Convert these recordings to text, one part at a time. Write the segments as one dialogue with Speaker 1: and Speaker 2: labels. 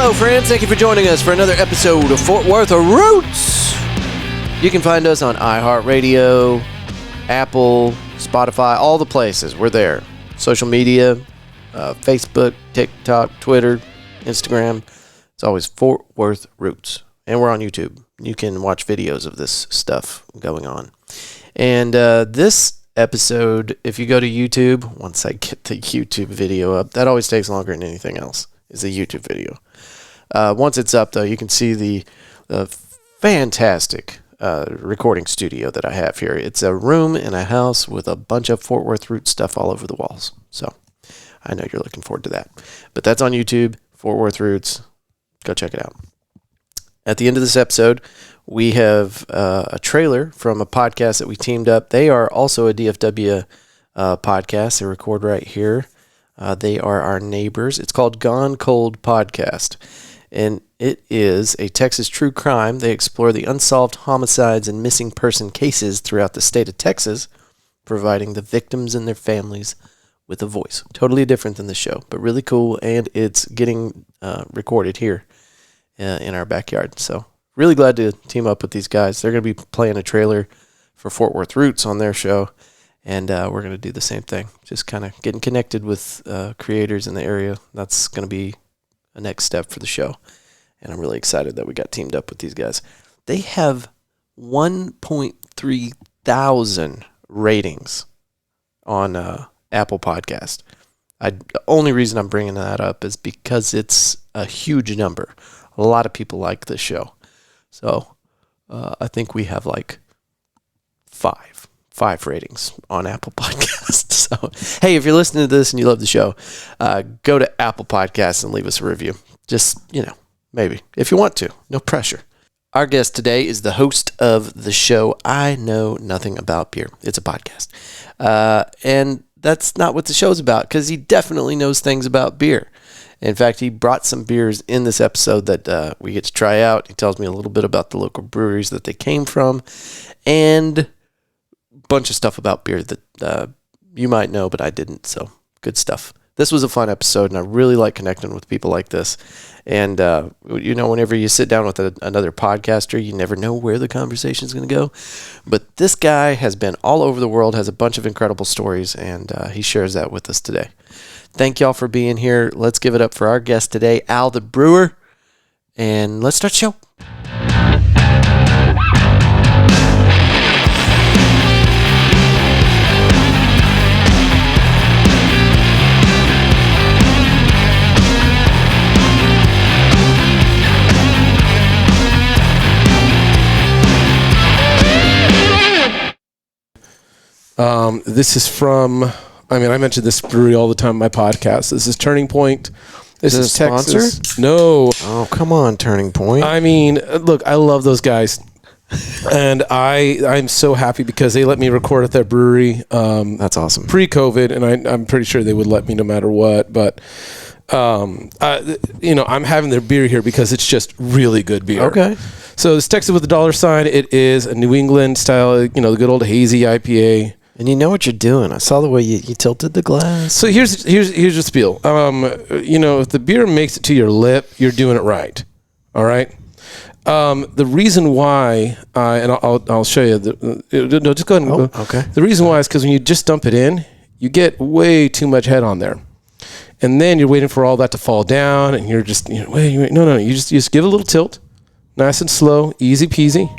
Speaker 1: Hello, friends. Thank you for joining us for another episode of Fort Worth Roots. You can find us on iHeartRadio, Apple, Spotify, all the places. We're there. Social media, Facebook, TikTok, Twitter, Instagram. It's always Fort Worth Roots. And we're on YouTube. You can watch videos of this stuff going on. And this episode, if you go to YouTube, once I get the YouTube video up, that always takes longer than anything else, is the YouTube video. Once it's up, though, you can see the fantastic recording studio that I have here. It's a room in a house with a bunch of Fort Worth Roots stuff all over the walls. So I know you're looking forward to that. But that's on YouTube, Fort Worth Roots. Go check it out. At the end of this episode, we have a trailer from a podcast that we teamed up. They are also a DFW podcast. They record right here. They are our neighbors. It's called Gone Cold Podcast. And it is a Texas true crime. They explore the unsolved homicides and missing person cases throughout the state of Texas, providing the victims and their families with a voice. Totally different than the show, but really cool, and it's getting recorded here in our backyard. So really glad to team up with these guys. They're going to be playing a trailer for Fort Worth Roots on their show, and we're going to do the same thing. Just kind of getting connected with creators in the area. That's going to be a next step for the show, and I'm really excited that we got teamed up with these guys. They have 1.3 thousand ratings on Apple Podcast. The only reason I'm bringing that up is because it's a huge number. A lot of people like this show. So I think we have like five ratings on Apple Podcasts. So, hey, if you're listening to this and you love the show, go to Apple Podcasts and leave us a review. Just, maybe, if you want to. No pressure. Our guest today is the host of the show I Know Nothing About Beer. It's a podcast. And that's not what the show's about, because he definitely knows things about beer. In fact, he brought some beers in this episode that we get to try out. He tells me a little bit about the local breweries that they came from, and a bunch of stuff about beer that you might know, but I didn't. So good stuff. This was a fun episode, and I really like connecting with people like this. And, whenever you sit down with another podcaster, you never know where the conversation is going to go. But this guy has been all over the world, has a bunch of incredible stories, and he shares that with us today. Thank y'all for being here. Let's give it up for our guest today, Al the Brewer, and let's start the show.
Speaker 2: This is from, I mention this brewery all the time in my podcast. This is Turning Point. This is Texas.
Speaker 1: Sponsor?
Speaker 2: No.
Speaker 1: Oh, come on, Turning Point.
Speaker 2: Look, I love those guys. And I'm so happy because they let me record at their brewery.
Speaker 1: That's awesome.
Speaker 2: Pre-COVID, and I'm pretty sure they would let me no matter what. But, I'm having their beer here because it's just really good beer.
Speaker 1: Okay.
Speaker 2: So it's Texas with a dollar sign. It is a New England style, the good old hazy IPA.
Speaker 1: And you know what you're doing. I saw the way you tilted the glass.
Speaker 2: So here's the spiel. If the beer makes it to your lip, you're doing it right. All right. The reason why, and I'll show you. No, just go ahead and go.
Speaker 1: Okay.
Speaker 2: The reason why is because when you just dump it in, you get way too much head on there, and then you're waiting for all that to fall down, and you're just wait. No. You just give it a little tilt, nice and slow, easy peasy,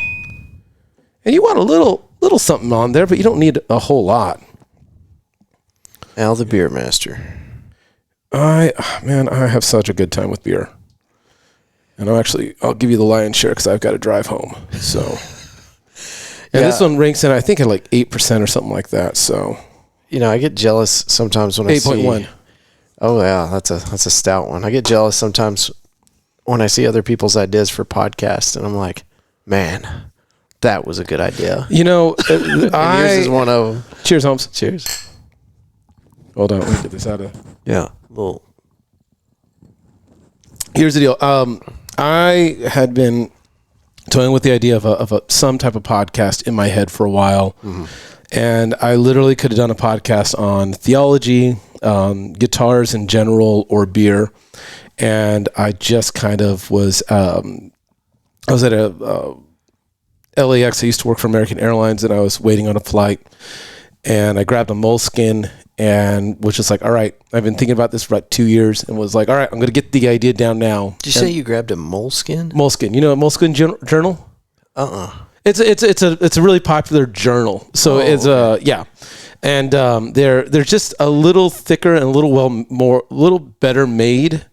Speaker 2: and you want a little something on there, but you don't need a whole lot.
Speaker 1: Al the Beer Master.
Speaker 2: I have such a good time with beer. And I'll give you the lion's share because I've got to drive home. So, and this one ranks in, I think, at like 8% or something like that. So,
Speaker 1: I get jealous sometimes when
Speaker 2: 8.1.
Speaker 1: Oh yeah, that's a stout one. I get jealous sometimes when I see other people's ideas for podcasts, and I'm like, man, that was a good idea.
Speaker 2: Yours
Speaker 1: is one of them.
Speaker 2: Cheers, Holmes.
Speaker 1: Cheers.
Speaker 2: Hold on, let me get this out of.
Speaker 1: Yeah. Well,
Speaker 2: here's the deal. I had been toying with the idea of some type of podcast in my head for a while, and I literally could have done a podcast on theology, guitars in general, or beer. and I just kind of was. I was at a LAX. I used to work for American Airlines, and I was waiting on a flight, and I grabbed a moleskin and was just like, all right, I've been thinking about this for about 2 years, and was like, all right, I'm going to get the idea down now.
Speaker 1: Did you say you grabbed a moleskin?
Speaker 2: Moleskin. You know a moleskin journal? It's a really popular journal. So yeah. And they're just a little thicker and a little better made.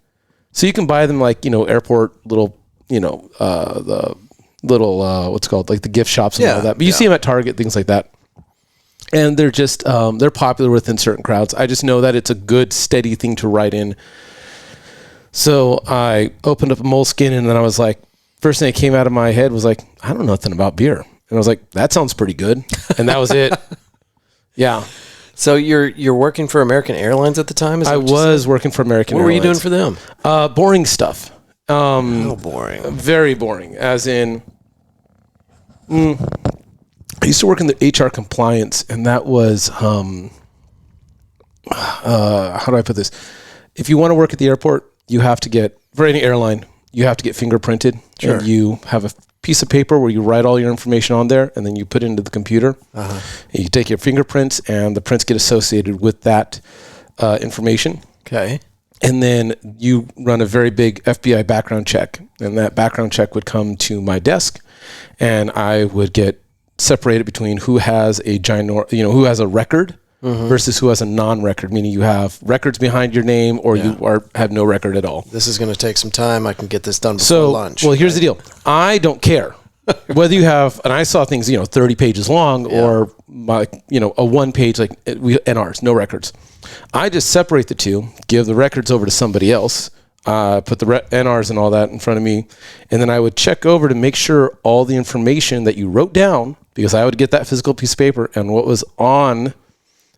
Speaker 2: So you can buy them like, airport little, the little what's it called, like the gift shops and all that. But you see them at Target, things like that. And they're just they're popular within certain crowds. I just know that it's a good steady thing to write in. So I opened up a moleskin, and then I was like, first thing that came out of my head was like, I don't know nothing about beer. And I was like, that sounds pretty good. And that was it. Yeah.
Speaker 1: So you're working for American Airlines at the time?
Speaker 2: I was working for American Airlines.
Speaker 1: What were you doing for them?
Speaker 2: Boring stuff.
Speaker 1: How boring.
Speaker 2: Very boring. As in, I used to work in the HR compliance, and that was, how do I put this? If you want to work at the airport, you have to get, for any airline, you have to get fingerprinted. Sure. And you have a piece of paper where you write all your information on there, and then you put it into the computer. And you take your fingerprints, and the prints get associated with that information.
Speaker 1: Okay.
Speaker 2: And then you run a very big FBI background check, and that background check would come to my desk, and I would get separated between who has a who has a record versus who has a non-record, meaning you have records behind your name or you have no record at all.
Speaker 1: This is going to take some time. I can get this done before lunch.
Speaker 2: Well, here's the deal. I don't care whether you have, and I saw things, 30 pages long or a 1 page, like NRs, no records. I just separate the two, give the records over to somebody else, put the NRs and all that in front of me, and then I would check over to make sure all the information that you wrote down, because I would get that physical piece of paper, and what was on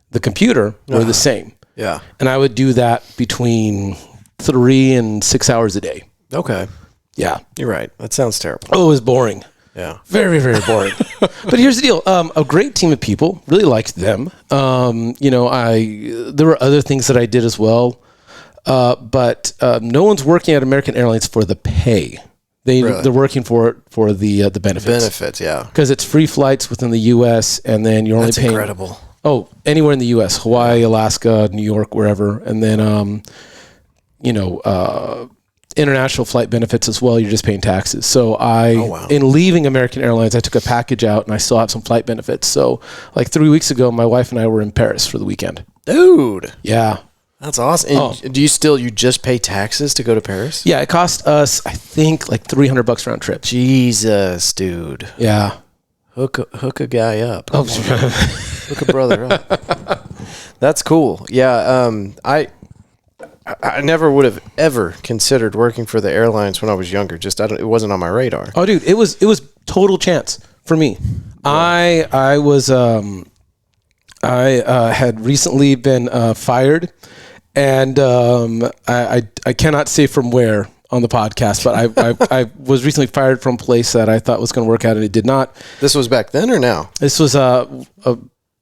Speaker 2: the computer were the same.
Speaker 1: Yeah.
Speaker 2: And I would do that between 3 and 6 hours a day.
Speaker 1: Okay.
Speaker 2: Yeah.
Speaker 1: You're right. That sounds terrible.
Speaker 2: Oh, it was boring.
Speaker 1: Yeah.
Speaker 2: Very, very boring. But here's the deal. A great team of people, really liked them. There were other things that I did as well. But no one's working at American Airlines for the pay. They're working for the benefits.
Speaker 1: Benefits, yeah.
Speaker 2: Because it's free flights within the U.S. and then you're only paying.
Speaker 1: That's incredible.
Speaker 2: Oh, anywhere in the U.S., Hawaii, Alaska, New York, wherever, and then international flight benefits as well. You're just paying taxes. So in leaving American Airlines, I took a package out, and I still have some flight benefits. So like 3 weeks ago, my wife and I were in Paris for the weekend.
Speaker 1: Dude.
Speaker 2: Yeah.
Speaker 1: That's awesome. And do you just pay taxes to go to Paris?
Speaker 2: Yeah, it cost us, I think, like $300 round trip.
Speaker 1: Jesus, dude.
Speaker 2: Yeah.
Speaker 1: Hook a guy up. Hook a brother up. That's cool. Yeah. I never would have ever considered working for the airlines when I was younger. It wasn't on my radar.
Speaker 2: Oh, dude, it was total chance for me. Yeah. I had recently been fired, and I cannot say from where on the podcast, but I was recently fired from a place that I thought was going to work out, and it did not.
Speaker 1: This was back then or now?
Speaker 2: This was about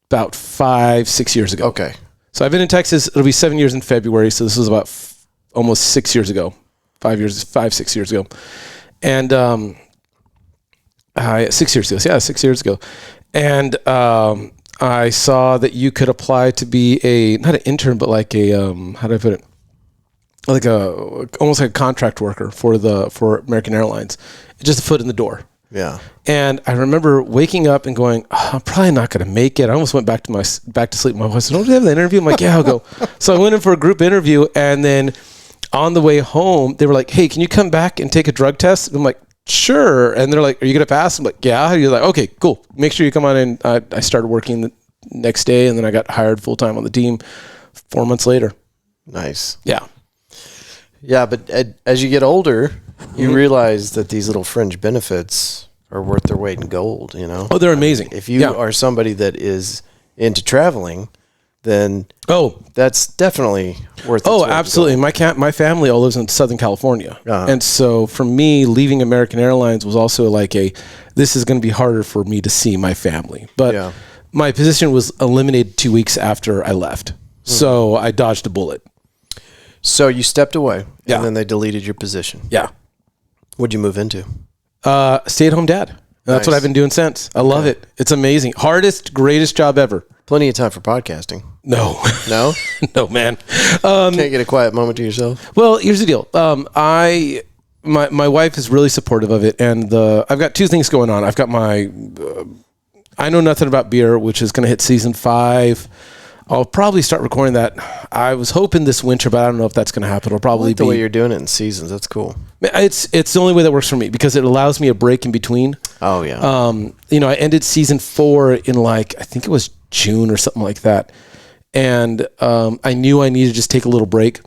Speaker 2: 5-6 years ago.
Speaker 1: Okay.
Speaker 2: So I've been in Texas. It'll be 7 years in February. So this was about almost 6 years ago, 6 years ago. And 6 years ago. Yeah, 6 years ago. And I saw that you could apply to be not an intern, but like how do I put it? Like almost like a contract worker for American Airlines. Just a foot in the door.
Speaker 1: Yeah.
Speaker 2: And I remember waking up and going, I'm probably not going to make it. I almost went back to sleep. My wife said, don't you have the interview? I'm like, yeah, I'll go. So I went in for a group interview, and then on the way home, they were like, hey, can you come back and take a drug test? And I'm like, sure. And they're like, are you going to pass? I'm like, yeah. You're like, okay, cool. Make sure you come on in. I started working the next day, and then I got hired full-time on the team 4 months later.
Speaker 1: Nice.
Speaker 2: Yeah.
Speaker 1: Yeah, but as you get older, you realize that these little fringe benefits are worth their weight in gold,
Speaker 2: Oh, they're amazing.
Speaker 1: If you are somebody that is into traveling, then that's definitely worth it.
Speaker 2: Oh, absolutely. My family all lives in Southern California. And so for me, leaving American Airlines was also like this is going to be harder for me to see my family. But my position was eliminated 2 weeks after I left. So I dodged a bullet.
Speaker 1: So you stepped away,
Speaker 2: Yeah.
Speaker 1: and then they deleted your position.
Speaker 2: Yeah.
Speaker 1: What'd you move into?
Speaker 2: Stay-at-home dad. That's what
Speaker 1: Nice.
Speaker 2: I've been doing since. I love it. It's amazing. Hardest, greatest job ever.
Speaker 1: Plenty of time for podcasting.
Speaker 2: No.
Speaker 1: No?
Speaker 2: No, man.
Speaker 1: Can't get a quiet moment to yourself?
Speaker 2: Well, here's the deal. My wife is really supportive of it, and I've got two things going on. I've got my I Know Nothing About Beer, which is going to hit season 5. I'll probably start recording that. I was hoping this winter, but I don't know if that's going to happen. It'll probably
Speaker 1: The way you're doing it in seasons, that's cool.
Speaker 2: It's the only way that works for me because it allows me a break in between.
Speaker 1: Oh, yeah.
Speaker 2: I ended season 4 in I think it was June or something like that. And I knew I needed to just take a little break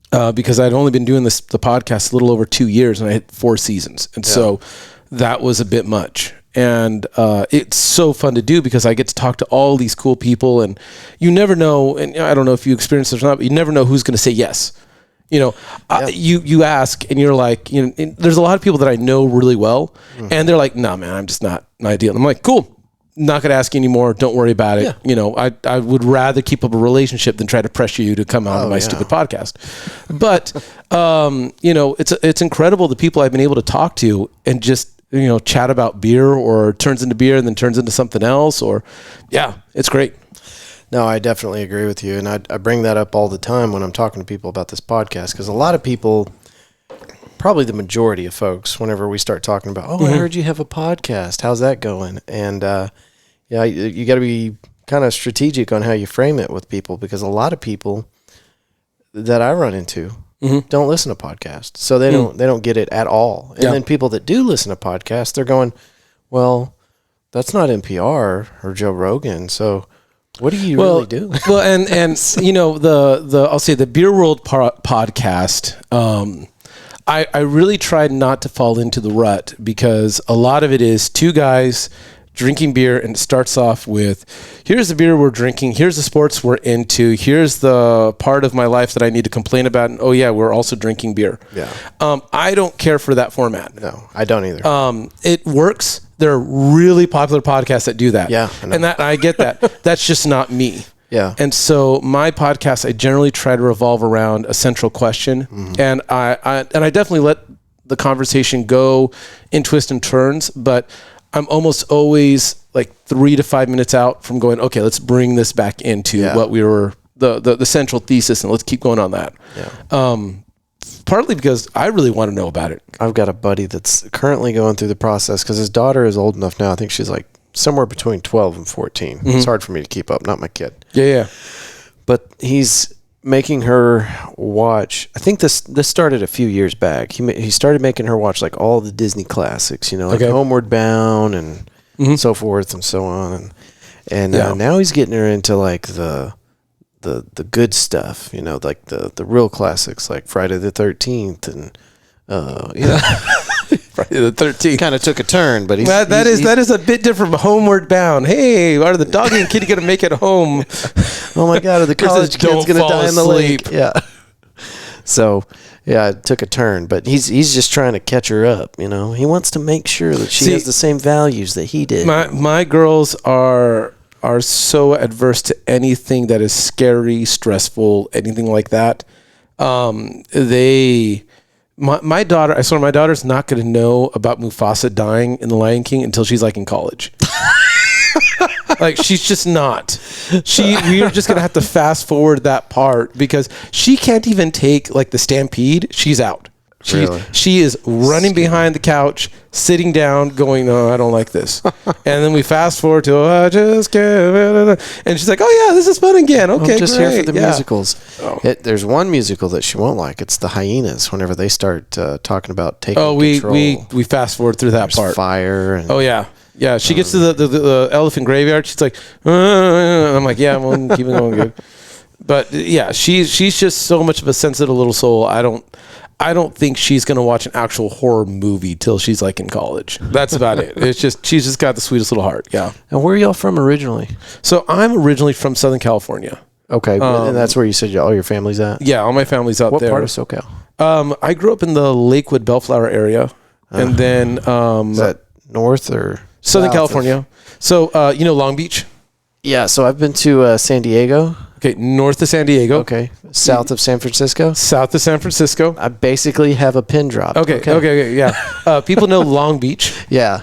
Speaker 2: because I'd only been doing the podcast a little over 2 years and I had 4 seasons. And so that was a bit much. And it's so fun to do because I get to talk to all these cool people, and you never know, and I don't know if you experience this or not, but you never know who's going to say yes. You ask and you're like, there's a lot of people that I know really well, and they're like, nah, man, I'm just not an ideal. I'm like, cool, not going to ask you anymore. Don't worry about it. Yeah. I would rather keep up a relationship than try to pressure you to come on my stupid podcast. But, it's incredible the people I've been able to talk to and just, chat about beer, or turns into beer and then turns into something else, it's great.
Speaker 1: No, I definitely agree with you. And I bring that up all the time when I'm talking to people about this podcast, because a lot of people, probably the majority of folks, whenever we start talking about, I heard you have a podcast. How's that going? And you got to be kind of strategic on how you frame it with people, because a lot of people that I run into don't listen to podcasts, so they don't get it at all. And then people that do listen to podcasts, they're going, well, that's not NPR or Joe Rogan, so what do you really do?
Speaker 2: Well, and I'll say the Beer World podcast. I really tried not to fall into the rut, because a lot of it is two guys drinking beer, and it starts off with, here's the beer we're drinking, here's the sports we're into, here's the part of my life that I need to complain about, and we're also drinking beer.
Speaker 1: Yeah.
Speaker 2: I don't care for that format.
Speaker 1: No, I don't either.
Speaker 2: It works. There are really popular podcasts that do that.
Speaker 1: Yeah,
Speaker 2: and I get that. That's just not me.
Speaker 1: Yeah.
Speaker 2: And so my podcast, I generally try to revolve around a central question, and I definitely let the conversation go in twists and turns, but I'm almost always like 3 to 5 minutes out from going, okay, let's bring this back into what we were, the central thesis, and let's keep going on that. Yeah. Partly because I really want to know about it.
Speaker 1: I've got a buddy that's currently going through the process, because his daughter is old enough now. I think she's like somewhere between 12 and 14. It's hard for me to keep up, not my kid.
Speaker 2: Yeah.
Speaker 1: But he's making her watch, I think this started a few years back. He started making her watch like all the Disney classics, like Homeward Bound and so forth and so on. And now he's getting her into like the good stuff, like the real classics, like Friday the 13th and
Speaker 2: Friday the 13th
Speaker 1: kind of took a turn, but
Speaker 2: that is a bit different from Homeward Bound. Hey, are the dog and kitty going to make it home?
Speaker 1: Oh my God, are the college kids going to die in the lake? Yeah. So, it took a turn, but he's just trying to catch her up. He wants to make sure that she has the same values that he did.
Speaker 2: My girls are so adverse to anything that is scary, stressful, anything like that. My daughter, I swear, my daughter's not going to know about Mufasa dying in The Lion King until she's like in college. Like, she's just not. We are just going to have to fast forward that part, because she can't even take like the stampede. She's out. She is running behind the couch, sitting down, going, no, I don't like this. And then we fast forward to, I just can't. And she's like, oh, yeah, this is fun again. Okay,
Speaker 1: I'm just
Speaker 2: great.
Speaker 1: here for the musicals. Oh. There's one musical that she won't like. It's the Hyenas, whenever they start talking about taking control.
Speaker 2: We fast forward through that part.
Speaker 1: Fire. And,
Speaker 2: yeah. She gets to the elephant graveyard. She's like, I'm like, yeah, well, keep it going good. But, yeah, she's just so much of a sensitive little soul. I don't think she's going to watch an actual horror movie till she's like in college. That's about it. It's just, she's just got the sweetest little heart. Yeah.
Speaker 1: And where are y'all from originally?
Speaker 2: So I'm originally from Southern California.
Speaker 1: Okay. And that's where you said all your family's at?
Speaker 2: Yeah. All my family's out there.
Speaker 1: What part of SoCal?
Speaker 2: I grew up in the Lakewood, Bellflower area. And then,
Speaker 1: is that north or
Speaker 2: Southern California? So, Long Beach?
Speaker 1: Yeah. So I've been to San Diego.
Speaker 2: Okay, north of San Diego.
Speaker 1: Okay. South of San Francisco?
Speaker 2: South of San Francisco.
Speaker 1: I basically have a pin drop.
Speaker 2: Okay, yeah. People know Long Beach.
Speaker 1: Yeah.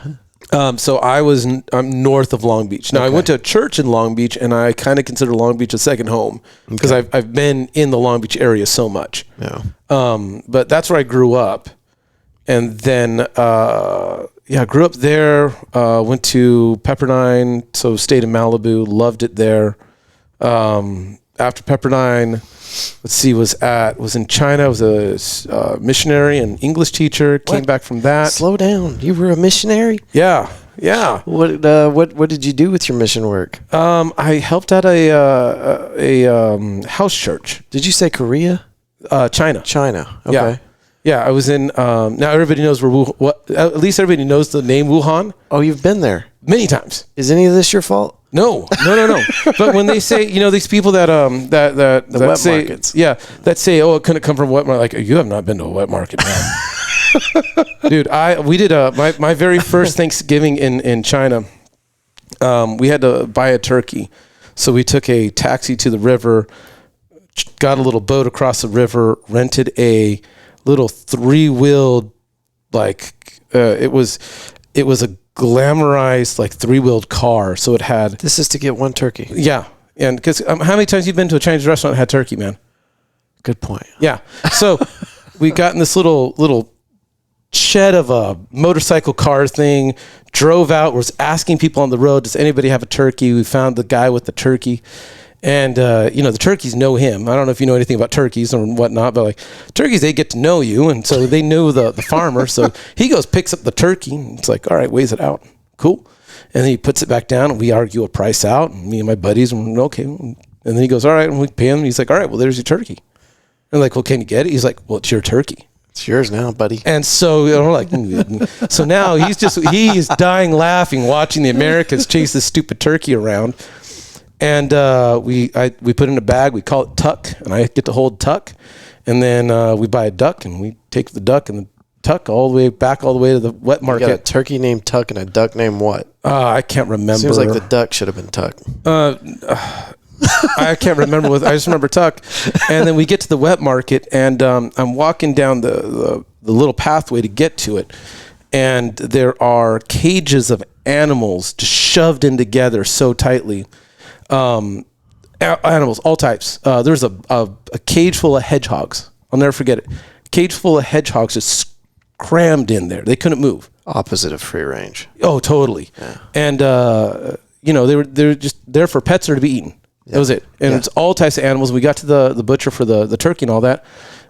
Speaker 2: So I'm north of Long Beach. Now I went to a church in Long Beach, and I kind of consider Long Beach a second home because I've been in the Long Beach area so much.
Speaker 1: Yeah.
Speaker 2: But that's where I grew up, and then I grew up there. Went to Pepperdine, so stayed in Malibu. Loved it there. After Pepperdine, was in China. I was a missionary and English teacher. Came back from that.
Speaker 1: Slow down. You were a missionary?
Speaker 2: Yeah.
Speaker 1: What did you do with your mission work?
Speaker 2: I helped out a house church.
Speaker 1: Did you say Korea?
Speaker 2: China.
Speaker 1: Okay.
Speaker 2: Yeah. I was in. Now everybody knows at least everybody knows the name Wuhan.
Speaker 1: Oh, you've been there
Speaker 2: many times.
Speaker 1: Is any of this your fault?
Speaker 2: No. But when they say, these people that
Speaker 1: wet
Speaker 2: say,
Speaker 1: markets.
Speaker 2: yeah, that say, oh, it couldn't come from a wet market. Like, you have not been to a wet market, man. Dude, we did my very first Thanksgiving in China. We had to buy a turkey, so we took a taxi to the river, got a little boat across the river, rented a little 3-wheeled, it was a glamorized 3-wheeled car. So it had.
Speaker 1: This is to get one turkey.
Speaker 2: Yeah, and because how many times you've been to a Chinese restaurant that had turkey, man?
Speaker 1: Good point.
Speaker 2: Yeah. So we got in this little shed of a motorcycle car thing, drove out, was asking people on the road, does anybody have a turkey? We found the guy with the turkey. And, the turkeys know him. I don't know if you know anything about turkeys or whatnot, but turkeys, they get to know you. And so they know the farmer. So he goes, picks up the turkey. And it's like, all right, weighs it out. Cool. And then he puts it back down and we argue a price out. And me and my buddies, and we're okay. And then he goes, all right. And we pay him. And he's like, all right, well, there's your turkey. And like, well, can you get it? He's like, well, it's your turkey.
Speaker 1: It's yours now, buddy.
Speaker 2: And so we're like, so now he's dying laughing, watching the Americans chase this stupid turkey around. And we put it in a bag. We call it Tuck, and I get to hold Tuck. And then we buy a duck, and we take the duck and the Tuck all the way to the wet market.
Speaker 1: You got a turkey named Tuck and a duck named what?
Speaker 2: I can't remember.
Speaker 1: Seems like the duck should have been Tuck.
Speaker 2: I can't remember. I just remember Tuck. And then we get to the wet market, and I'm walking down the little pathway to get to it. And there are cages of animals just shoved in together so tightly. Animals, all types. There's a cage full of hedgehogs. I'll never forget it. Cage full of hedgehogs just crammed in there. They couldn't move.
Speaker 1: Opposite of free range.
Speaker 2: Oh, totally. Yeah. And they're just there for pets or to be eaten. That was it. And it's all types of animals. We got to the butcher for the turkey and all that.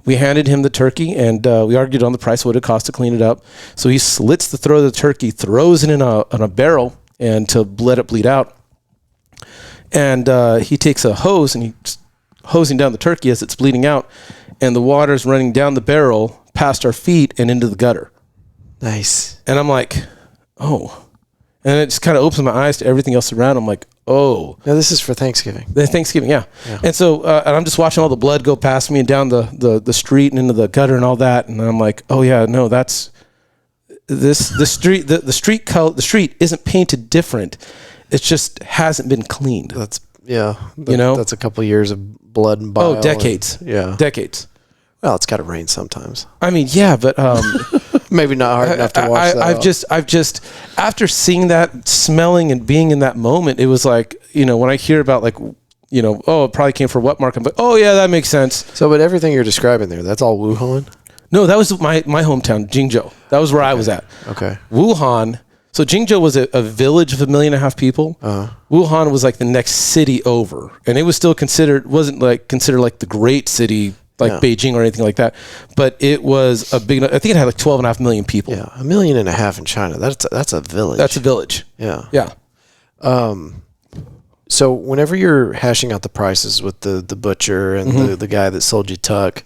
Speaker 2: We handed him the turkey, and we argued on the price, what it cost to clean it up. So he slits the throat of the turkey, throws it in a barrel, and to let it bleed out. And he takes a hose and he's hosing down the turkey as it's bleeding out, and the water's running down the barrel past our feet and into the gutter.
Speaker 1: Nice.
Speaker 2: And I'm like, oh. And it just kind of opens my eyes to everything else around. I'm like, oh.
Speaker 1: Now this is for Thanksgiving.
Speaker 2: Thanksgiving, yeah. And so and I'm just watching all the blood go past me and down the street and into the gutter and all that. And I'm like, oh yeah, no, that's the street. The street isn't painted different. It just hasn't been cleaned.
Speaker 1: That's a couple years of blood and bile.
Speaker 2: Oh, decades. Decades.
Speaker 1: Well, it's got to rain sometimes.
Speaker 2: I mean, yeah, but
Speaker 1: maybe not hard enough to wash that.
Speaker 2: I've just after seeing that, smelling and being in that moment, it was like, when I hear about oh, it probably came from wet market, but oh yeah, that makes sense.
Speaker 1: So, but everything you're describing there, that's all Wuhan?
Speaker 2: No, that was my hometown, Jingzhou. That was where I was at.
Speaker 1: Okay.
Speaker 2: Wuhan. So Jingzhou was a village of 1.5 million people. Wuhan was like the next city over, and it was still wasn't considered like the great city like Beijing or anything like that, but it was a big. I think it had like 12.5 million people.
Speaker 1: Yeah, 1.5 million in China. That's a village.
Speaker 2: That's a village.
Speaker 1: Yeah.
Speaker 2: Yeah.
Speaker 1: So whenever you're hashing out the prices with the butcher and the guy that sold you Tuck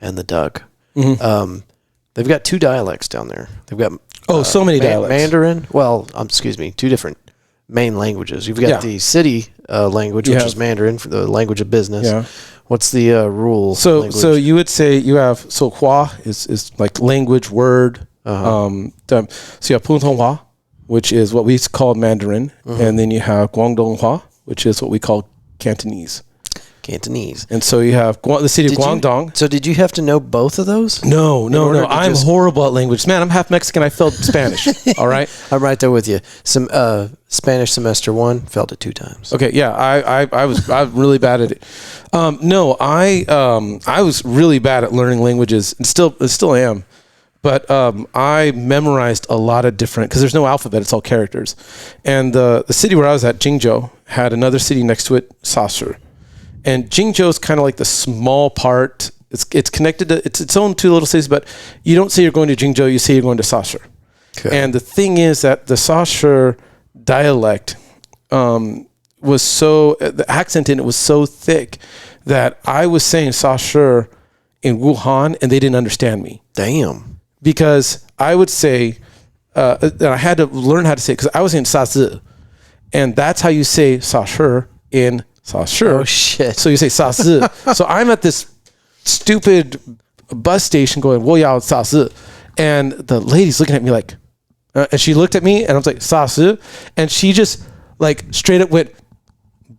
Speaker 1: and the duck, they've got 2 dialects down there. They've got
Speaker 2: so many dialects.
Speaker 1: Mandarin. Well, excuse me, 2 different main languages. You've got the city language, which is Mandarin for the language of business. Yeah. What's the rule?
Speaker 2: So you would say you have Hua is like language word. So you have Putonghua, which is what we call Mandarin, and then you have Guangdonghua, which is what we call Cantonese.
Speaker 1: Cantonese.
Speaker 2: And so you have the city of Guangdong.
Speaker 1: So did you have to know both of those?
Speaker 2: No. I'm horrible at language. Man, I'm half Mexican. I failed Spanish. All right.
Speaker 1: I'm right there with you. Some Spanish semester 1, failed it 2 times.
Speaker 2: Okay. Yeah. I was really bad at it. I was really bad at learning languages and still am. But I memorized a lot of different, because there's no alphabet, it's all characters. And the city where I was at, Jingzhou, had another city next to it, Sasur. And Jingzhou is kind of like the small part. It's connected to, it's its own 2 little cities, but you don't say you're going to Jingzhou, you say you're going to Sasur. Okay. And the thing is that the Sasur dialect was so, the accent in it was so thick that I was saying Sasur in Wuhan and they didn't understand me.
Speaker 1: Damn.
Speaker 2: Because I would say, and I had to learn how to say it, because I was in Sazi, and that's how you say Sasur in Sasur.
Speaker 1: Oh, shit.
Speaker 2: So you say Sazi. So I'm at this stupid bus station going, wo yao Sazi. And the lady's looking at me like, and she looked at me, and I was like, Sazi. And she just, like, straight up went,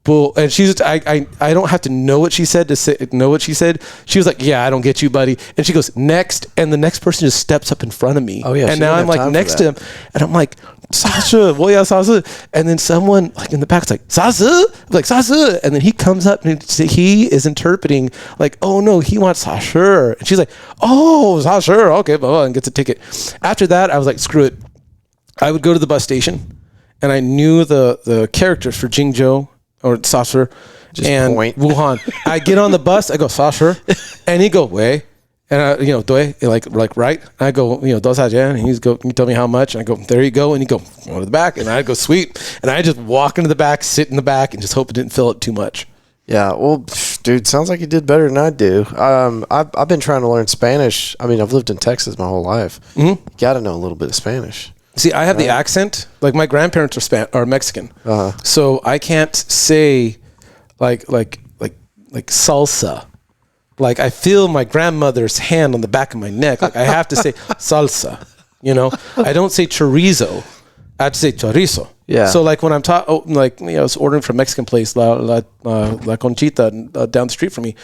Speaker 2: bull. And she's, I don't have to know what she said to know what she said. She was like, yeah, I don't get you, buddy. And she goes, next. And the next person just steps up in front of me.
Speaker 1: Oh, yeah.
Speaker 2: And now I'm like next to him. And I'm like, Sasha, well, yeah, Sasha. And then someone like in the back's like, Sasha? I'm like, Sasha. And then he comes up and he is interpreting like, oh, no, he wants Sasha. And she's like, oh, Sasha. Okay, blah, blah, and gets a ticket. After that, I was like, screw it. I would go to the bus station and I knew the characters for Jingzhou or Sasur and Wuhan. I get on the bus, I go, Sasur, and he go, way. And I, doi, like right. And I go, dosaja, and he's go, can you tell me how much? And I go, there you go. And he go to the back, and I go, sweet. And I just walk into the back, sit in the back, and just hope it didn't fill it too much.
Speaker 1: Yeah, well, dude, sounds like you did better than I do. I've been trying to learn Spanish. I mean, I've lived in Texas my whole life. Mm-hmm. You got to know a little bit of Spanish.
Speaker 2: See, I have the accent. Like my grandparents are Mexican, so I can't say like salsa. Like I feel my grandmother's hand on the back of my neck. Like I have to say salsa. I don't say chorizo. I have to say chorizo. Yeah. So like when I'm I was ordering from a Mexican place, La Conchita down the street from me.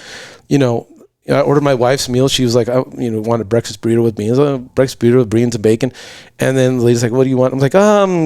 Speaker 2: I ordered my wife's meal. She was like, I wanted breakfast burrito with beans, breakfast burrito with beans and bacon. And then the lady's like, what do you want? I'm like,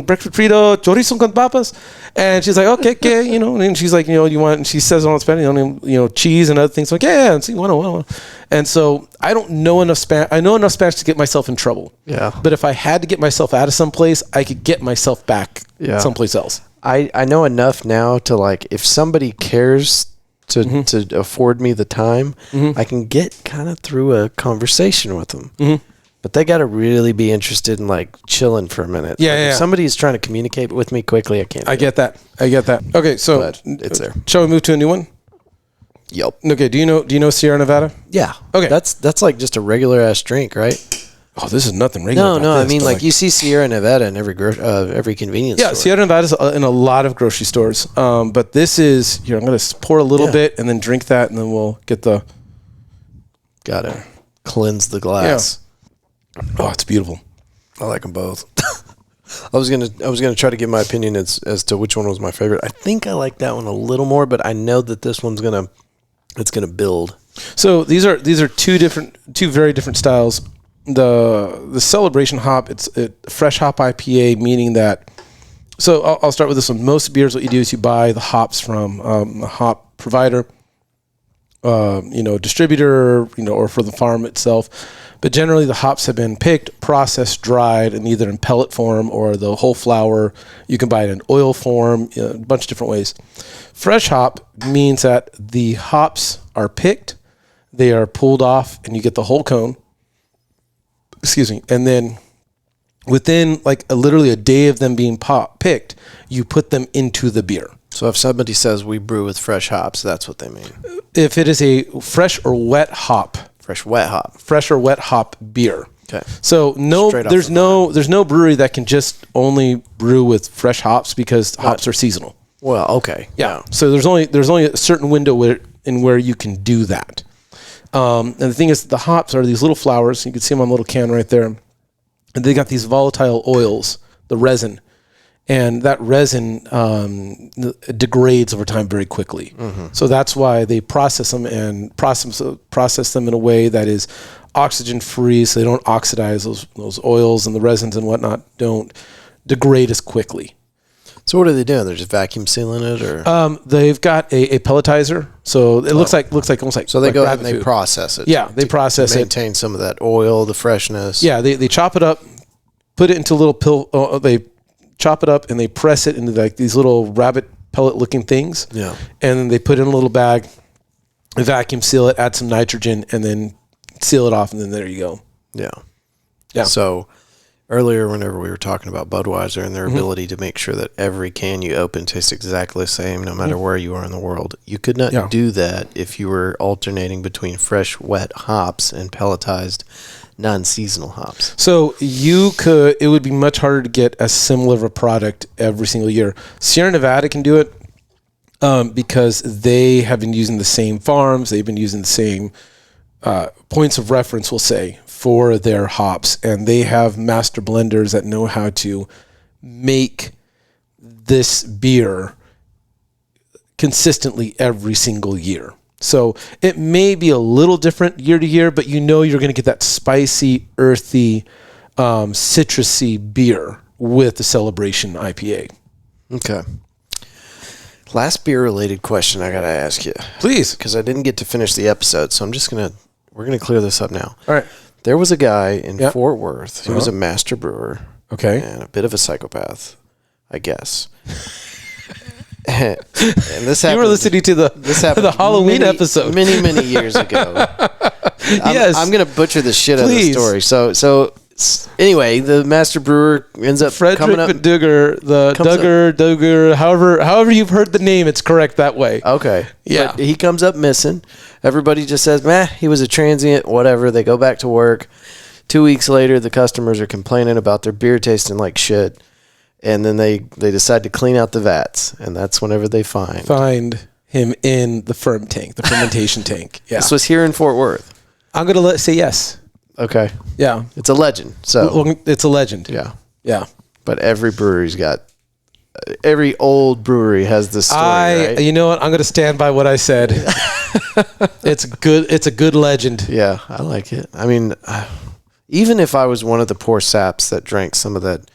Speaker 2: breakfast burrito, chorizo con papas. And she's like, okay, and she's like, you want, and she says all in Spanish, cheese and other things. I'm like, yeah, and see, one. And so I don't know enough Spanish. I know enough Spanish to get myself in trouble. Yeah. But if I had to get myself out of someplace, I could get myself back someplace else.
Speaker 1: I know enough now to like, if somebody cares to afford me the time, I can get kind of through a conversation with them. Mm-hmm. But they got to really be interested in like chilling for a minute.
Speaker 2: Yeah,
Speaker 1: like if somebody's trying to communicate with me quickly, I can't.
Speaker 2: I get that. Okay, so
Speaker 1: but it's there.
Speaker 2: Shall we move to a new one?
Speaker 1: Yep.
Speaker 2: Okay. Do you know Sierra Nevada?
Speaker 1: Yeah.
Speaker 2: Okay.
Speaker 1: That's like just a regular ass drink, right?
Speaker 2: Oh, this is nothing regular.
Speaker 1: No. I mean, like you see Sierra Nevada in every convenience store.
Speaker 2: Yeah, Sierra Nevada is in a lot of grocery stores. But this is here. I'm going to pour a little bit and then drink that, and then we'll get the.
Speaker 1: Gotta cleanse the glass.
Speaker 2: Yeah. Oh, it's beautiful.
Speaker 1: I like them both. I was gonna try to give my opinion as to which one was my favorite. I think I like that one a little more, but I know that this one's gonna build.
Speaker 2: So these are two very different styles. The celebration hop, it's a fresh hop IPA, meaning that. So I'll start with this one. Most beers, what you do is you buy the hops from a hop provider, distributor, or for the farm itself. But generally, the hops have been picked, processed, dried, and either in pellet form or the whole flower. You can buy it in oil form, a bunch of different ways. Fresh hop means that the hops are picked, they are pulled off, and you get the whole cone. Excuse me. And then within literally a day of them being picked, you put them into the beer.
Speaker 1: So if somebody says we brew with fresh hops, that's what they mean.
Speaker 2: If it is a fresh or wet hop.
Speaker 1: Fresh or wet hop
Speaker 2: beer.
Speaker 1: Okay.
Speaker 2: So there's no brewery that can just only brew with fresh hops because hops are seasonal.
Speaker 1: Well, okay.
Speaker 2: Yeah. So there's only a certain window where you can do that. And the thing is, the hops are these little flowers. You can see them on a little can right there. And they got these volatile oils, the resin. and that resin degrades over time very quickly. So that's why they process them in a way that is oxygen free, so they don't oxidize. Those oils and the resins and whatnot don't degrade as quickly.
Speaker 1: So what are they doing? They're just vacuum sealing it, or
Speaker 2: they've got a pelletizer, so it looks like almost like,
Speaker 1: so they
Speaker 2: like
Speaker 1: go ahead and they
Speaker 2: food.
Speaker 1: process it.
Speaker 2: Yeah, they process
Speaker 1: to
Speaker 2: it.
Speaker 1: maintain some of that oil, the freshness.
Speaker 2: Yeah, they chop it up, put it into little they chop it up and they press it into like these little rabbit pellet looking things.
Speaker 1: Yeah,
Speaker 2: and then they put it in a little bag, vacuum seal it, add some nitrogen, and then seal it off, and then there you go.
Speaker 1: Yeah. So earlier, whenever we were talking about Budweiser and their ability to make sure that every can you open tastes exactly the same, no matter where you are in the world, you could not do that if you were alternating between fresh, wet hops and pelletized non-seasonal hops.
Speaker 2: So it would be much harder to get as similar of a product every single year. Sierra Nevada can do it because they have been using the same farms. They've been using the same points of reference, we'll say, for their hops, and they have master blenders that know how to make this beer consistently every single year. So it may be a little different year to year, but you're going to get that spicy, earthy, citrusy beer with the Celebration IPA.
Speaker 1: Okay. Last beer related question I got to ask you.
Speaker 2: Please.
Speaker 1: Because I didn't get to finish the episode, so we're going to clear this up now.
Speaker 2: All right.
Speaker 1: There was a guy in Fort Worth who was a master brewer.
Speaker 2: Okay.
Speaker 1: And a bit of a psychopath, I guess. And this happened.
Speaker 2: You were listening to the Halloween episode
Speaker 1: many years ago.
Speaker 2: Yes.
Speaker 1: I'm going to butcher the shit out of the story. So anyway, the master brewer ends up coming up.
Speaker 2: Duggar, Duggar, however you've heard the name, it's correct that way.
Speaker 1: Okay.
Speaker 2: Yeah.
Speaker 1: But he comes up missing. Everybody just says, meh, he was a transient, whatever. They go back to work. 2 weeks later, the customers are complaining about their beer tasting like shit. And then they decide to clean out the vats. And that's whenever they find
Speaker 2: him in the fermentation tank. Yeah.
Speaker 1: This was here in Fort Worth.
Speaker 2: I'm going to say yes.
Speaker 1: Okay.
Speaker 2: Yeah.
Speaker 1: It's a legend. So
Speaker 2: it's a legend.
Speaker 1: Yeah.
Speaker 2: Yeah.
Speaker 1: But every old brewery has this story, right?
Speaker 2: You know what? I'm going to stand by what I said. It's a good legend.
Speaker 1: Yeah, I like it. I mean, even if I was one of the poor saps that drank some of that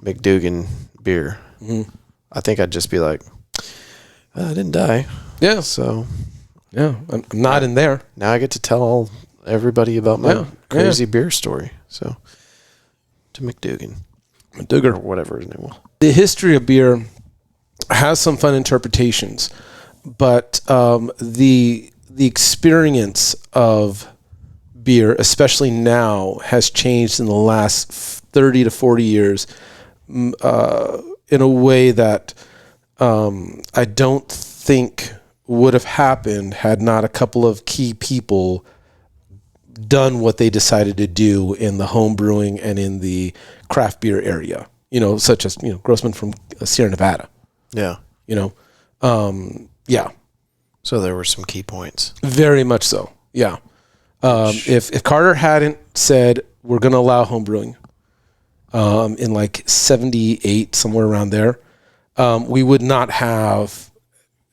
Speaker 1: McDougan beer, I think I'd just be like, I didn't die.
Speaker 2: Yeah.
Speaker 1: So,
Speaker 2: yeah, I'm not in there.
Speaker 1: Now I get to tell everybody about my crazy beer story. So, to McDougan. Or whatever his name was.
Speaker 2: The history of beer has some fun interpretations, but the experience of beer, especially now, has changed in the last 30 to 40 years in a way that I don't think would have happened had not a couple of key people done what they decided to do in the home brewing and in the craft beer area, such as, Grossman from Sierra Nevada.
Speaker 1: Yeah.
Speaker 2: Yeah.
Speaker 1: So there were some key points.
Speaker 2: Very much so. Yeah. If Carter hadn't said, we're going to allow home brewing in like 78, somewhere around there, we would not have,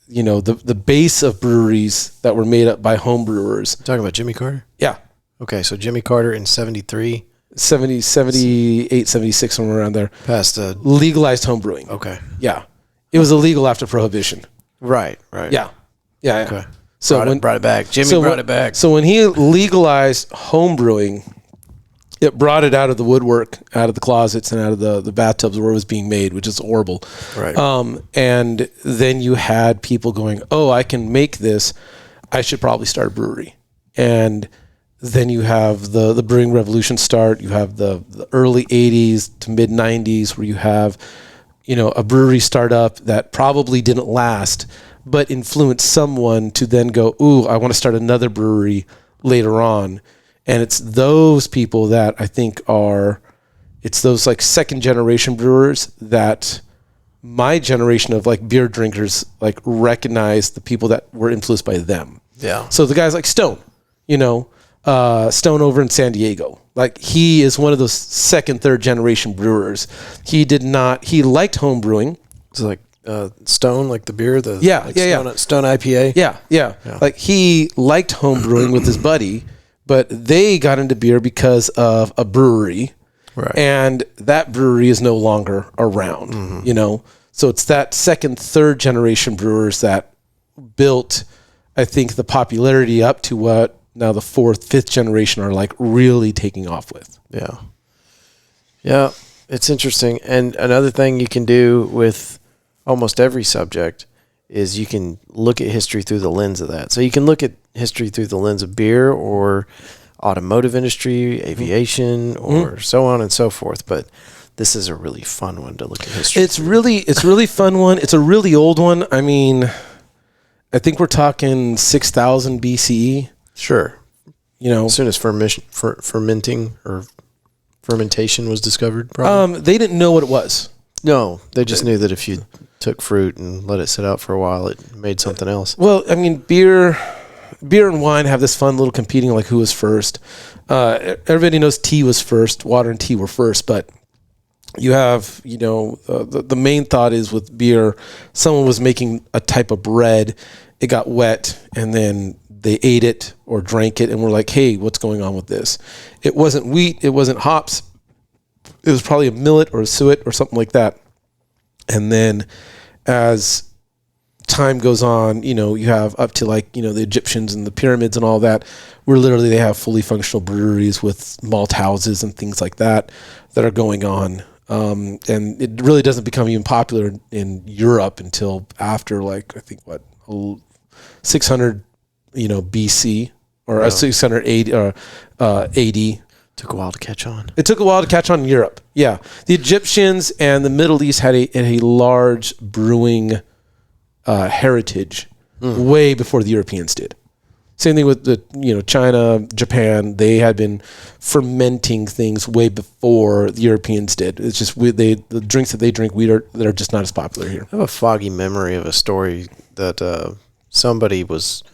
Speaker 2: the base of breweries that were made up by home brewers.
Speaker 1: You're talking about Jimmy Carter?
Speaker 2: Yeah.
Speaker 1: Okay, so Jimmy Carter in 73?
Speaker 2: 78, 76, somewhere around there.
Speaker 1: Passed
Speaker 2: legalized home brewing.
Speaker 1: Okay.
Speaker 2: Yeah. It was illegal after Prohibition.
Speaker 1: Right.
Speaker 2: Yeah.
Speaker 1: Okay.
Speaker 2: So
Speaker 1: brought it back. Jimmy brought it back.
Speaker 2: So when he legalized home brewing, it brought it out of the woodwork, out of the closets, and out of the bathtubs where it was being made, which is horrible.
Speaker 1: Right.
Speaker 2: And then you had people going, oh, I can make this. I should probably start a brewery. And then you have the Brewing Revolution start. You have the early 80s to mid 90s where you have, a brewery startup that probably didn't last, but influenced someone to then go, ooh, I want to start another brewery later on. And it's those people that I think it's those like second generation brewers that my generation of like beer drinkers like recognize the people that were influenced by them.
Speaker 1: Yeah.
Speaker 2: So the guys like Stone, Stone over in San Diego. Like, he is one of those second, third generation brewers. He liked home brewing.
Speaker 1: It's like Stone, like the beer, Stone IPA.
Speaker 2: Yeah. Like, he liked home brewing with his buddy, but they got into beer because of a brewery.
Speaker 1: Right.
Speaker 2: And that brewery is no longer around, you know? So it's that second, third generation brewers that built, I think, the popularity up to what now the fourth, fifth generation are like really taking off with.
Speaker 1: Yeah. Yeah. It's interesting. And another thing you can do with almost every subject is you can look at history through the lens of that. So you can look at history through the lens of beer or automotive industry, aviation, or so on and so forth. But this is a really fun one to look at history.
Speaker 2: It's really fun one. It's a really old one. I mean, I think we're talking 6,000 BCE.
Speaker 1: Sure.
Speaker 2: You know,
Speaker 1: as soon as fermentation was discovered, probably.
Speaker 2: They didn't know what it was.
Speaker 1: No, they just knew that if you took fruit and let it sit out for a while, it made something else.
Speaker 2: Well, I mean, beer and wine have this fun little competing, like who was first. Everybody knows tea was first. Water and tea were first, but you have, you know, the main thought is with beer, someone was making a type of bread, it got wet, and then they ate it or drank it, and were like, hey, what's going on with this? It wasn't wheat, it wasn't hops, it was probably a millet or a suet or something like that. And then as time goes on, you know, you have up to like, you know, the Egyptians and the pyramids and all that, where literally they have fully functional breweries with malt houses and things like that are going on. And it really doesn't become even popular in Europe until after, like, I think 600, you know, BC or 680 AD.
Speaker 1: Took a while to catch on.
Speaker 2: It took a while to catch on in Europe. Yeah, the Egyptians and the Middle East had a large brewing heritage way before the Europeans did. Same thing with China, Japan. They had been fermenting things way before the Europeans did. It's just the drinks that they drink that are just not as popular here.
Speaker 1: I have a foggy memory of a story that somebody was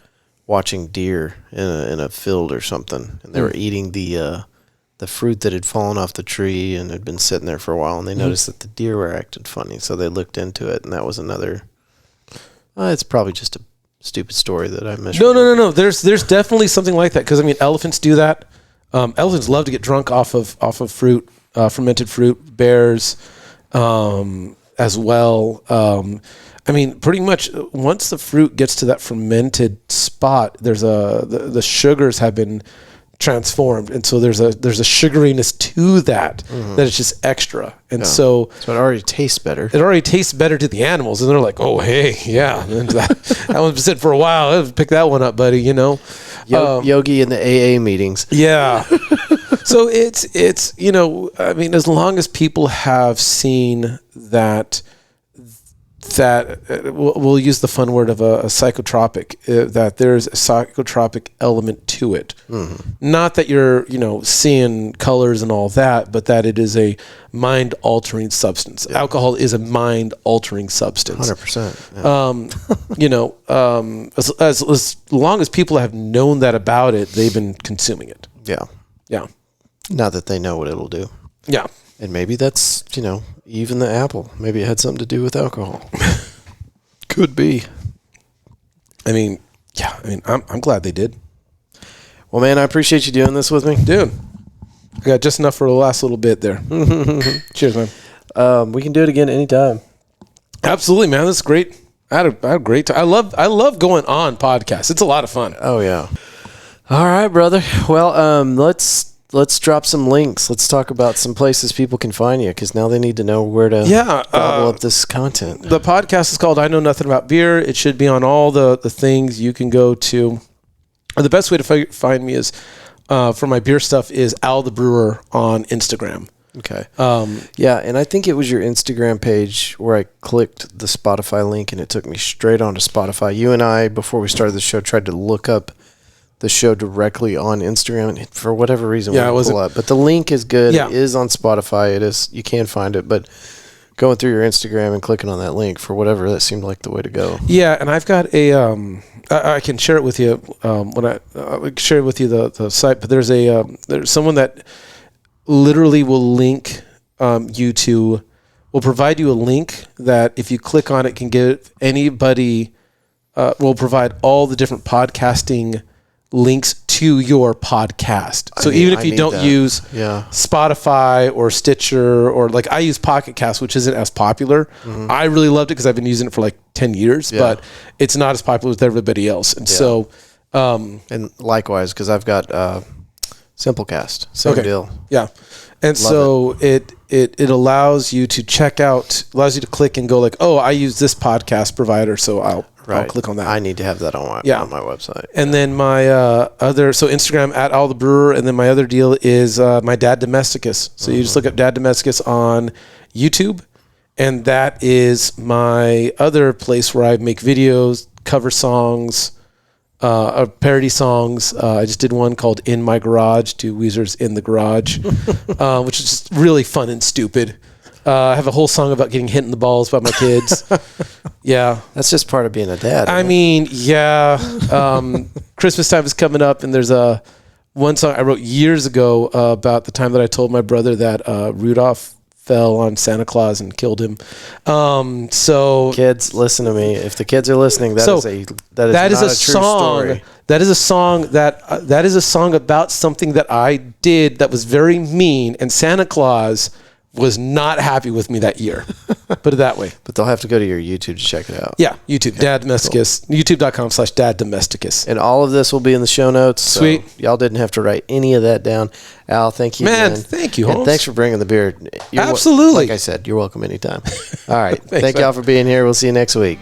Speaker 1: watching deer in a field or something, and they were eating the fruit that had fallen off the tree and had been sitting there for a while, and they noticed that the deer were acting funny, so they looked into it, and that was another. It's probably just a stupid story that I missed.
Speaker 2: No. There's definitely something like that, because I mean, elephants do that. Elephants love to get drunk off of fruit, fermented fruit. Bears, as well. I mean, pretty much once the fruit gets to that fermented spot, the sugars have been transformed, and so there's a sugariness to that is just extra, and so
Speaker 1: it already tastes better.
Speaker 2: It already tastes better to the animals, and they're like, oh hey, yeah, and that one's been sitting for a while. Let's pick that one up, buddy. You know,
Speaker 1: Yogi in the AA meetings.
Speaker 2: Yeah. So it's you know, I mean, as long as people have seen that we'll use the fun word of a psychotropic, that there's a psychotropic element to it. Not that you're, you know, seeing colors and all that, but that it is a mind-altering substance. Yeah. Alcohol is a mind-altering substance.
Speaker 1: 100%. Yeah.
Speaker 2: You know, as long as people have known that about it, they've been consuming it.
Speaker 1: Yeah.
Speaker 2: Yeah.
Speaker 1: Not that they know what it'll do.
Speaker 2: Yeah.
Speaker 1: And maybe that's, you know, even the apple. Maybe it had something to do with alcohol. Could be.
Speaker 2: I mean, yeah. I mean, I'm glad they did.
Speaker 1: Well, man, I appreciate you doing this with me,
Speaker 2: dude. I got just enough for the last little bit there. Cheers, man.
Speaker 1: We can do it again anytime.
Speaker 2: Absolutely, man. This is great. I had a great time. I love going on podcasts. It's a lot of fun.
Speaker 1: Oh yeah. All right, brother. Well, let's drop some links. Let's talk about some places people can find you, because now they need to know where to gobble up this content.
Speaker 2: The podcast is called I Know Nothing About Beer. It should be on all the things you can go to. The best way to find me is for my beer stuff is Al the Brewer on Instagram.
Speaker 1: Okay. Yeah, and I think it was your Instagram page where I clicked the Spotify link and it took me straight onto Spotify. You and I, before we started the show, tried to look up the show directly on Instagram, and for whatever reason, we didn't pull up. But the link is good. Yeah. It is on Spotify. It is. You can find it, but going through your Instagram and clicking on that link for whatever that seemed like the way to go.
Speaker 2: Yeah, and I've got a I can share it with you when I share with you the site. But there's someone that literally will link will provide you a link that if you click on it can give anybody will provide all the different podcasting links to your podcast. So even if you don't use Spotify or Stitcher or like I use Pocket Cast, which isn't as popular. I really loved it because I've been using it for like 10 years, but it's not as popular with everybody else. And so,
Speaker 1: and likewise, because I've got Simplecast, same deal.
Speaker 2: Yeah. And it allows you to allows you to click and go like, oh, I use this podcast provider, so I'll click on that.
Speaker 1: I need to have that on my website.
Speaker 2: And then my so Instagram at All the Brewer, and then my other deal is my Dad Domesticus. So you just look up Dad Domesticus on YouTube, and that is my other place where I make videos, cover songs, parody songs. I just did one called In My Garage, to Weezer's In the Garage, which is just really fun and stupid. I have a whole song about getting hit in the balls by my kids. Yeah.
Speaker 1: That's just part of being a dad.
Speaker 2: I mean, yeah. Christmas time is coming up, and there's one song I wrote years ago about the time that I told my brother that Rudolph fell on Santa Claus and killed him. So
Speaker 1: kids, listen to me. If the kids are listening, that is a
Speaker 2: song.
Speaker 1: Story.
Speaker 2: That is a song that is a song about something that I did that was very mean, and Santa Claus was not happy with me that year. Put it that way.
Speaker 1: But they'll have to go to your YouTube to check it out.
Speaker 2: Yeah, YouTube, Dad Domesticus, cool. YouTube.com/Dad Domesticus.
Speaker 1: And all of this will be in the show notes.
Speaker 2: Sweet.
Speaker 1: So y'all didn't have to write any of that down. Al, thank you.
Speaker 2: Man,
Speaker 1: again.
Speaker 2: Thank you, Holmes.
Speaker 1: And thanks for bringing the beer.
Speaker 2: Absolutely.
Speaker 1: Like I said, you're welcome anytime. All right. Thank y'all for being here. We'll see you next week.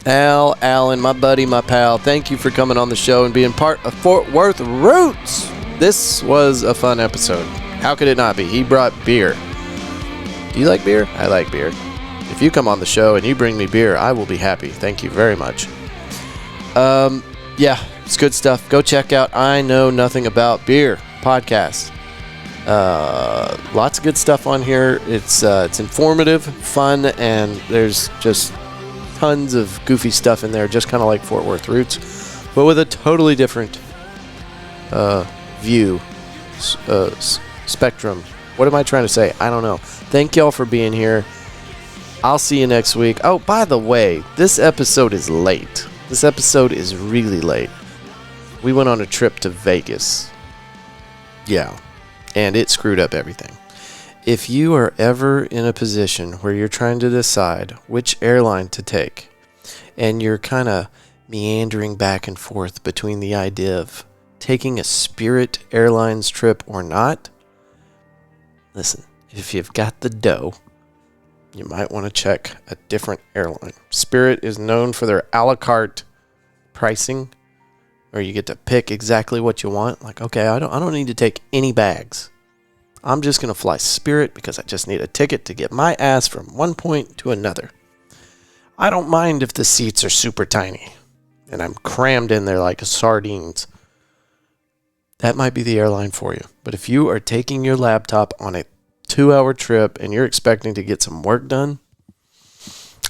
Speaker 1: Al, and my buddy, my pal, thank you for coming on the show and being part of Fort Worth Roots. This was a fun episode. How could it not be? He brought beer. Do you like beer? I like beer. If you come on the show and you bring me beer, I will be happy. Thank you very much. Yeah, it's good stuff. Go check out I Know Nothing About Beer podcast. Lots of good stuff on here. It's informative, fun, and there's just tons of goofy stuff in there, just kind of like Fort Worth Roots, but with a totally different view, spectrum. What am I trying to say? I don't know. Thank y'all for being here. I'll see you next week. Oh, by the way, this episode is late. This episode is really late. We went on a trip to Vegas. Yeah, and it screwed up everything. If you are ever in a position where you're trying to decide which airline to take, and you're kind of meandering back and forth between the idea of taking a Spirit Airlines trip or not, listen, if you've got the dough, you might want to check a different airline. Spirit is known for their a la carte pricing, where you get to pick exactly what you want. Like, okay, I don't need to take any bags. I'm just going to fly Spirit because I just need a ticket to get my ass from one point to another. I don't mind if the seats are super tiny and I'm crammed in there like sardines. That might be the airline for you. But if you are taking your laptop on a 2-hour trip and you're expecting to get some work done,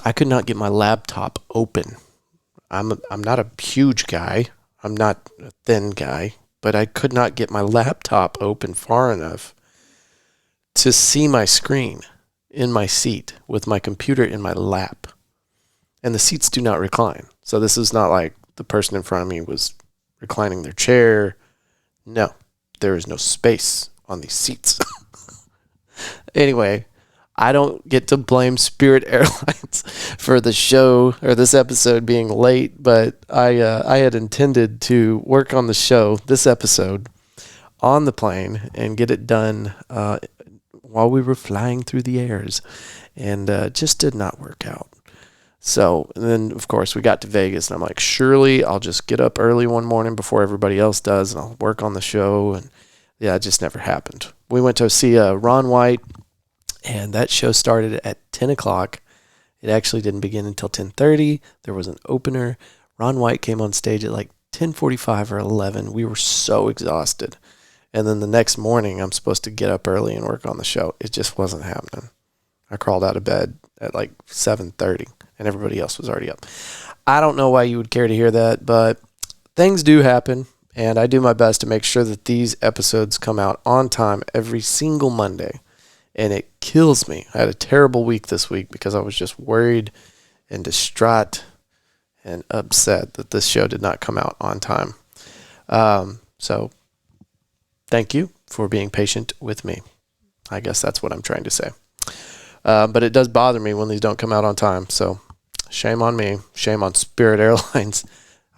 Speaker 1: I could not get my laptop open. I'm not a huge guy. I'm not a thin guy. But I could not get my laptop open far enough to see my screen in my seat with my computer in my lap. And the seats do not recline. So this is not like the person in front of me was reclining their chair. No, there is no space on these seats. Anyway, I don't get to blame Spirit Airlines for the show or this episode being late, but I had intended to work on the show, this episode, on the plane and get it done while we were flying through the airs, and just did not work out. So then, of course, we got to Vegas, and I'm like, surely I'll just get up early one morning before everybody else does, and I'll work on the show. And yeah, it just never happened. We went to see Ron White, and that show started at 10 o'clock. It actually didn't begin until 10:30. There was an opener. Ron White came on stage at like 10:45 or 11. We were so exhausted. And then the next morning, I'm supposed to get up early and work on the show. It just wasn't happening. I crawled out of bed at like 7:30, and everybody else was already up. I don't know why you would care to hear that, but things do happen, and I do my best to make sure that these episodes come out on time every single Monday. And it kills me. I had a terrible week this week because I was just worried and distraught and upset that this show did not come out on time. So thank you for being patient with me. I guess that's what I'm trying to say. But it does bother me when these don't come out on time. So shame on me. Shame on Spirit Airlines.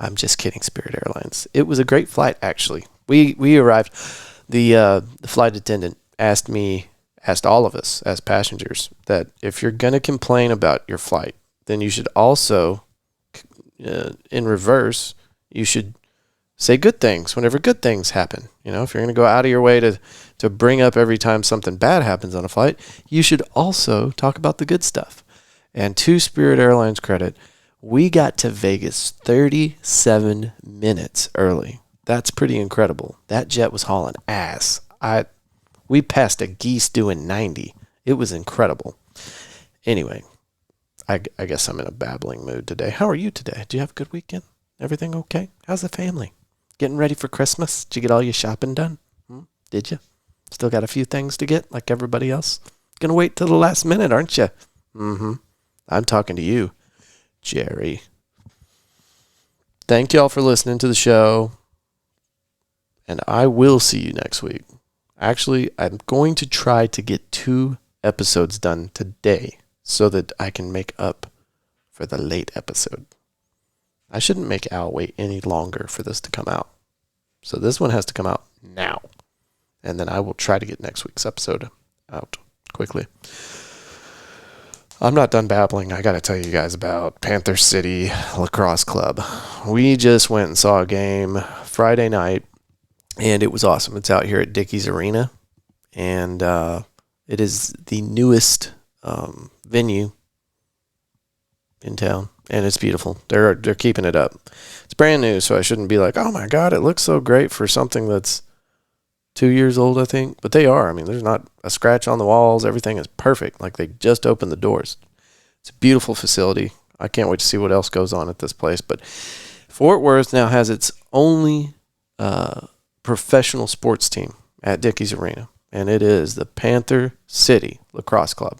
Speaker 1: I'm just kidding, Spirit Airlines. It was a great flight, actually. We arrived. The flight attendant asked all of us as passengers that if you're going to complain about your flight, then you should also, in reverse, you should say good things whenever good things happen. You know, if you're going to go out of your way to bring up every time something bad happens on a flight, you should also talk about the good stuff. And to Spirit Airlines' credit, we got to Vegas 37 minutes early. That's pretty incredible. That jet was hauling ass. We passed a geese doing 90. It was incredible. Anyway, I guess I'm in a babbling mood today. How are you today? Do you have a good weekend? Everything okay? How's the family? Getting ready for Christmas? Did you get all your shopping done? Did you? Still got a few things to get like everybody else? Gonna wait till the last minute, aren't you? I'm talking to you, Jerry. Thank y'all for listening to the show. And I will see you next week. Actually, I'm going to try to get 2 episodes done today so that I can make up for the late episode. I shouldn't make Al wait any longer for this to come out. So this one has to come out now. And then I will try to get next week's episode out quickly. I'm not done babbling. I got to tell you guys about Panther City Lacrosse Club. We just went and saw a game Friday night. And it was awesome. It's out here at Dickey's Arena, and it is the newest venue in town, and it's beautiful. They're keeping it up. It's brand new, so I shouldn't be like, oh my God, it looks so great for something that's 2 years old, I think. But they are. I mean, there's not a scratch on the walls. Everything is perfect. Like they just opened the doors. It's a beautiful facility. I can't wait to see what else goes on at this place. But Fort Worth now has its only professional sports team at Dickey's Arena, and it is the Panther City Lacrosse Club.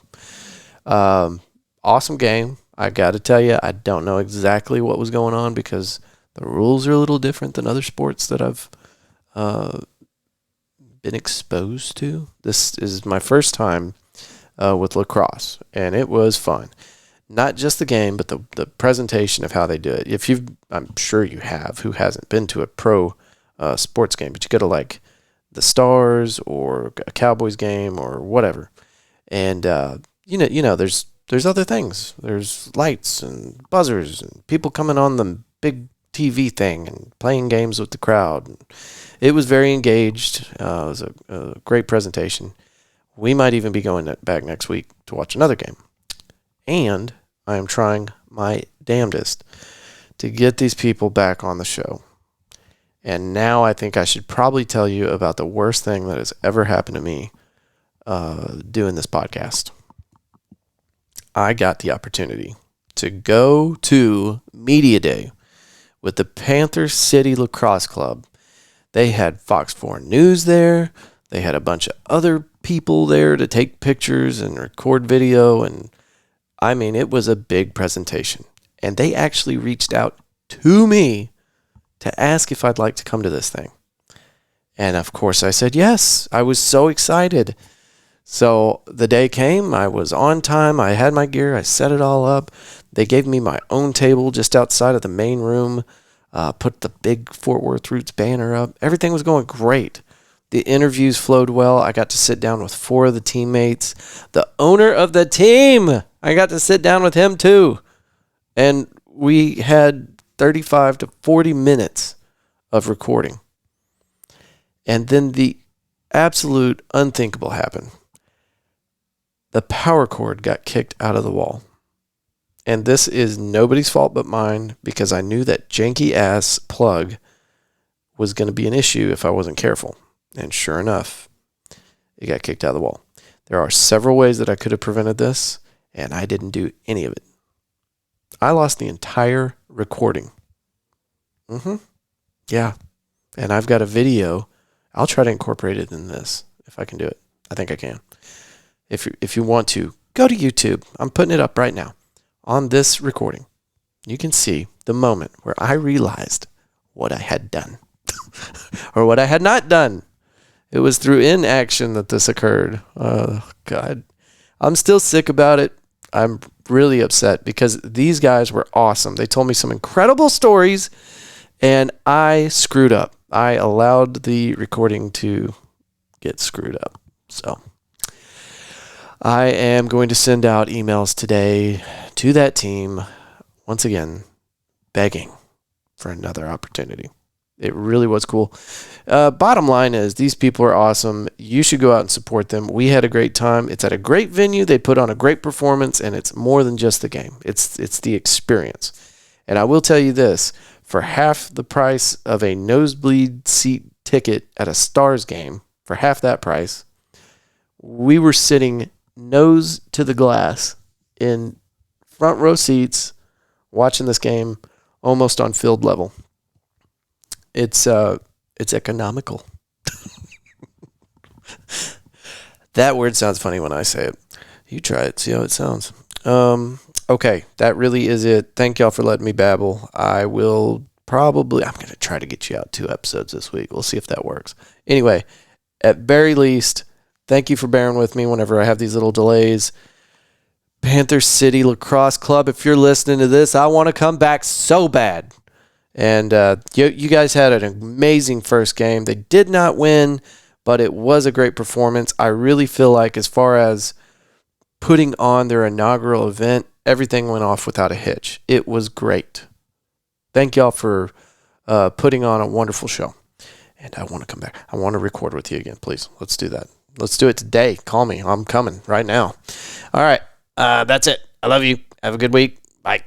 Speaker 1: Awesome game. I got to tell you, I don't know exactly what was going on because the rules are a little different than other sports that I've been exposed to. This is my first time with lacrosse, and it was fun. Not just the game, but the presentation of how they do it. I'm sure you have, who hasn't been to a pro sports game, but you go to like the Stars or a Cowboys game or whatever, and you know there's other things. There's lights and buzzers and people coming on the big TV thing and playing games with the crowd. It was very engaged. It was a great presentation. We might even be going back next week to watch another game, and I am trying my damnedest to get these people back on the show. And now I think I should probably tell you about the worst thing that has ever happened to me doing this podcast. I got the opportunity to go to Media Day with the Panther City Lacrosse Club. They had Fox 4 News there. They had a bunch of other people there to take pictures and record video. And I mean, it was a big presentation. And they actually reached out to me to ask if I'd like to come to this thing. And of course I said yes. I was so excited. So the day came, I was on time, I had my gear, I set it all up. They gave me my own table just outside of the main room, put the big Fort Worth Roots banner up. Everything was going great. The interviews flowed well. I got to sit down with 4 of the teammates. The owner of the team, I got to sit down with him too. And we had 35 to 40 minutes of recording. And then the absolute unthinkable happened. The power cord got kicked out of the wall. And this is nobody's fault but mine, because I knew that janky ass plug was going to be an issue if I wasn't careful. And sure enough, it got kicked out of the wall. There are several ways that I could have prevented this, and I didn't do any of it. I lost the entire recording. Yeah. And I've got a video. I'll try to incorporate it in this if I can do it. I think I can. If you want to, go to YouTube. I'm putting it up right now. On this recording, you can see the moment where I realized what I had done or what I had not done. It was through inaction that this occurred. Oh, God. I'm still sick about it. I'm really upset because these guys were awesome. They told me some incredible stories, and I screwed up. I allowed the recording to get screwed up. So I am going to send out emails today to that team, once again, begging for another opportunity. It really was cool. Bottom line is, these people are awesome. You should go out and support them. We had a great time. It's at a great venue. They put on a great performance, and it's more than just the game. It's the experience. And I will tell you this, for half the price of a nosebleed seat ticket at a Stars game, for half that price, we were sitting nose to the glass in front row seats watching this game almost on field level. It's economical. That word sounds funny when I say it. You try it, see how it sounds. Okay, that really is it. Thank y'all for letting me babble. I'm going to try to get you out 2 episodes this week. We'll see if that works. Anyway, at very least, thank you for bearing with me whenever I have these little delays. Panther City Lacrosse Club, if you're listening to this, I want to come back so bad. And you guys had an amazing first game. They did not win, but it was a great performance. I really feel like, as far as putting on their inaugural event, everything went off without a hitch. It was great. Thank y'all for putting on a wonderful show. And I want to come back. I want to record with you again, please. Let's do that. Let's do it today. Call me. I'm coming right now. All right. That's it. I love you. Have a good week. Bye.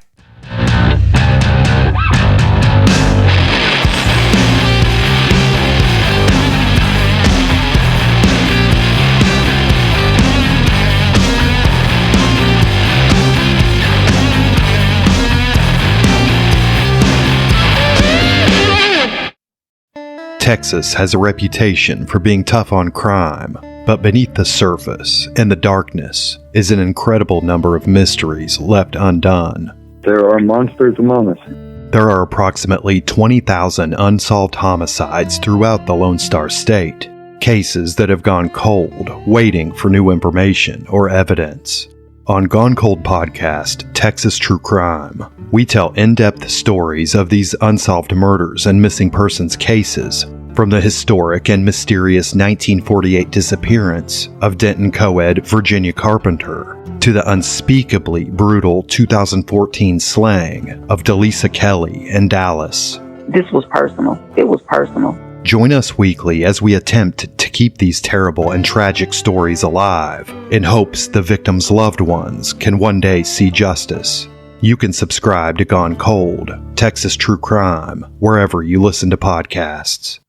Speaker 3: Texas has a reputation for being tough on crime, but beneath the surface, in the darkness, is an incredible number of mysteries left undone.
Speaker 4: There are monsters among us.
Speaker 3: There are approximately 20,000 unsolved homicides throughout the Lone Star State, cases that have gone cold, waiting for new information or evidence. On Gone Cold Podcast, Texas True Crime, we tell in-depth stories of these unsolved murders and missing persons cases, from the historic and mysterious 1948 disappearance of Denton co-ed Virginia Carpenter, to the unspeakably brutal 2014 slaying of Delisa Kelly in Dallas.
Speaker 5: This was personal. It was personal.
Speaker 3: Join us weekly as we attempt to keep these terrible and tragic stories alive, in hopes the victims' loved ones can one day see justice. You can subscribe to Gone Cold, Texas True Crime, wherever you listen to podcasts.